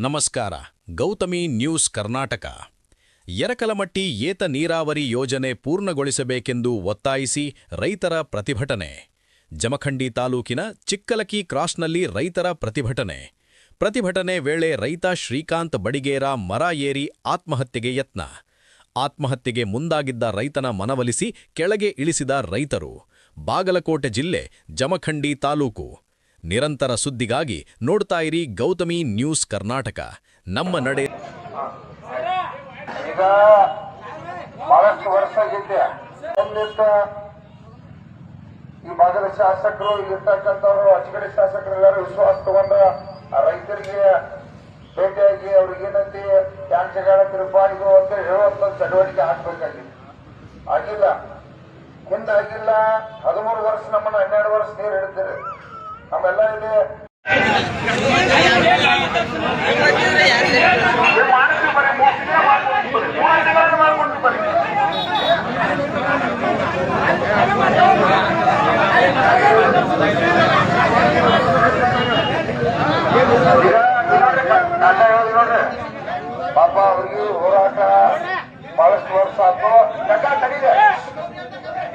ನಮಸ್ಕಾರ. ಗೌತಮಿ ನ್ಯೂಸ್ ಕರ್ನಾಟಕ. ಯರಕಲಮಟ್ಟಿ ಏತ ನೀರಾವರಿ ಯೋಜನೆ ಪೂರ್ಣಗೊಳಿಸಬೇಕೆಂದು ಒತ್ತಾಯಿಸಿ ರೈತರ ಪ್ರತಿಭಟನೆ. ಜಮಖಂಡಿ ತಾಲೂಕಿನ ಚಿಕ್ಕಲಕಿ ಕ್ರಾಸ್ನಲ್ಲಿ ರೈತರ ಪ್ರತಿಭಟನೆ ವೇಳೆ ರೈತ ಶ್ರೀಕಾಂತ್ ಬಡಿಗೇರ ಮರ ಏರಿ ಆತ್ಮಹತ್ಯೆಗೆ ಯತ್ನ. ಆತ್ಮಹತ್ಯೆಗೆ ಮುಂದಾಗಿದ್ದ ರೈತನ ಮನವೊಲಿಸಿ ಕೆಳಗೆ ಇಳಿಸಿದ ರೈತರು. ಬಾಗಲಕೋಟೆ ಜಿಲ್ಲೆ, ಜಮಖಂಡಿ ತಾಲೂಕು. ನಿರಂತರ ಸುದ್ದಿಗಾಗಿ ನೋಡ್ತಾ ಇರಿ ಗೌತಮಿ ನ್ಯೂಸ್ ಕರ್ನಾಟಕ. ನಮ್ಮ ನಡೆ. ಈಗ ಬಹಳಷ್ಟು ವರ್ಷ ಆಗಿದ್ದೆ ಈ ಭಾಗದ ಶಾಸಕರು ಇಲ್ಲಿರ್ತಕ್ಕಂಥವ್ರು ಅಚ್ಚಗಡೆ ಶಾಸಕರೆಲ್ಲರೂ ವಿಶ್ವಾಸ ತಗೊಂಡ ರೈತರಿಗೆ ಭೇಟಿಯಾಗಿ ಅವ್ರಿಗೆ ಏನಂತೆ ಟ್ಯಾಂಕ್ಗಳ ರೂಪಾಯಿದು ಅಂತ ಹೇಳುವಂತ ಚಟುವಟಿಕೆ ಹಾಕ್ಬೇಕಾಗಿತ್ತು. ಆಗಿಲ್ಲ, ಹಿಂದಾಗಿಲ್ಲ. 13 ವರ್ಷ ನಮ್ಮನ್ನ 12 ವರ್ಷ ನೀರು ಹಿಡಿತಾರೆ. ನಮ್ಮೆಲ್ಲ ಇಲ್ಲಿ ನೋಡ್ರಿ ಪಾಪ ಅವ್ರಿಗೆ ಹೋರಾಟ ಬಹಳಷ್ಟು ವರ್ಷ ಆಯ್ತು. ತಡೀದೆ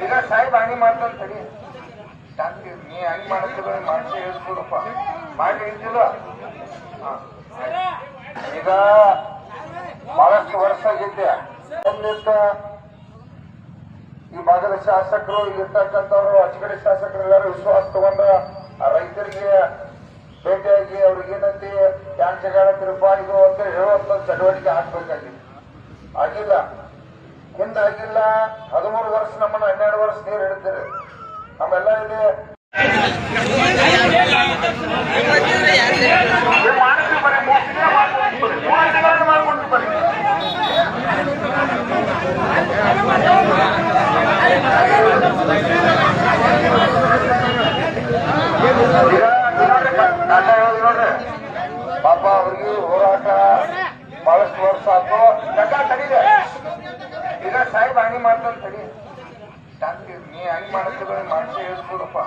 ಈಗ ಸಾಹೇಬ್ ಹಂಗೆ ಮಾಡ್ತಾನೆ. ತಡಿ ನೀ ಹಂಗೆ ಮಾಡ್ತಿದ್ರೆ ಮಾಡಿಸಿ ಹೇಳ್ಕೊಡಪ್ಪ, ಮಾಡಿ ಹೇಳ್ತಿಲ್ಲ. ಈಗ ಬಹಳಷ್ಟು ವರ್ಷ ಆಗಿದ್ದೆ ಈ ಭಾಗದ ಶಾಸಕರು ಇಲ್ಲಿರ್ತಕ್ಕಂಥವ್ರು ಅಚ್ಚಗಡೆ ಶಾಸಕರೆಲ್ಲರೂ ವಿಶ್ವಾಸ ತಗೊಂಡ ರೈತರಿಗೆ ಭೇಟಿಯಾಗಿ ಅವ್ರಿಗೆ ಏನಂತೆ ಟ್ಯಾಂಕ್ಗಳ ರೂಪಾಯಿದು ಅಂತ ಹೇಳುವಂತ ಚಟುವಟಿಕೆ ಹಾಕ್ಬೇಕಾಗಿತ್ತು. ಆಗಿಲ್ಲ, ಹಿಂದಾಗಿಲ್ಲ. 13 ವರ್ಷ ನಮ್ಮನ್ನ 12 ವರ್ಷ ನೀರು ಹಿಡಿತಾರೆ. ನಮ್ಮೆಲ್ಲ ಇಲ್ಲಿ ನೋಡ್ರಿ ಪಾಪ ಅವ್ರಿಗೆ ಹೋರಾಟ ಬಹಳಷ್ಟು ವರ್ಷ ಆಯ್ತು. ತಡೀದೆ ಈಗ ಸಾಹೇಬ್ ಹಂಗೆ ಮಾಡ್ತಾನೆ. ತಡಿ ನೀ ಹಂಗೆ ಮಾಡ್ತಿದ್ರೆ ಮಾಡಿಸಿ ಹೇಳ್ಕೊಡಪ್ಪ,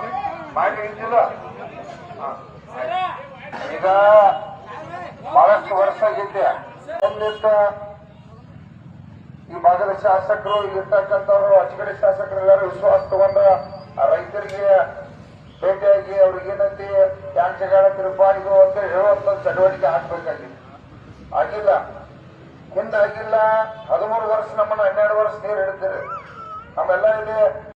ಮಾಡಿ ಹೇಳ್ತಿಲ್ಲ. ಈಗ ಬಹಳಷ್ಟು ವರ್ಷ ಆಗಿದ್ದೆ ಈ ಭಾಗದ ಶಾಸಕರು ಇಲ್ಲಿರ್ತಕ್ಕಂಥವ್ರು ಅಚ್ಚಗಡೆ ಶಾಸಕರೆಲ್ಲರೂ ವಿಶ್ವಾಸ ತಗೊಂಡ ರೈತರಿಗೆ ಭೇಟಿಯಾಗಿ ಅವ್ರಿಗೆ ಏನಂತೆ ಟ್ಯಾಂಕ್ಗಳ ರೂಪಾಯಿದು ಅಂತ ಹೇಳುವಂತ ಚಟುವಟಿಕೆ ಹಾಕ್ಬೇಕಾಗಿತ್ತು. ಆಗಿಲ್ಲ, ಹಿಂದಾಗಿಲ್ಲ. 13 ವರ್ಷ ನಮ್ಮನ್ನ 12 ವರ್ಷ ನೀರು ಹಿಡಿತಾರೆ. ನಮ್ಮೆಲ್ಲ ಇಲ್ಲಿ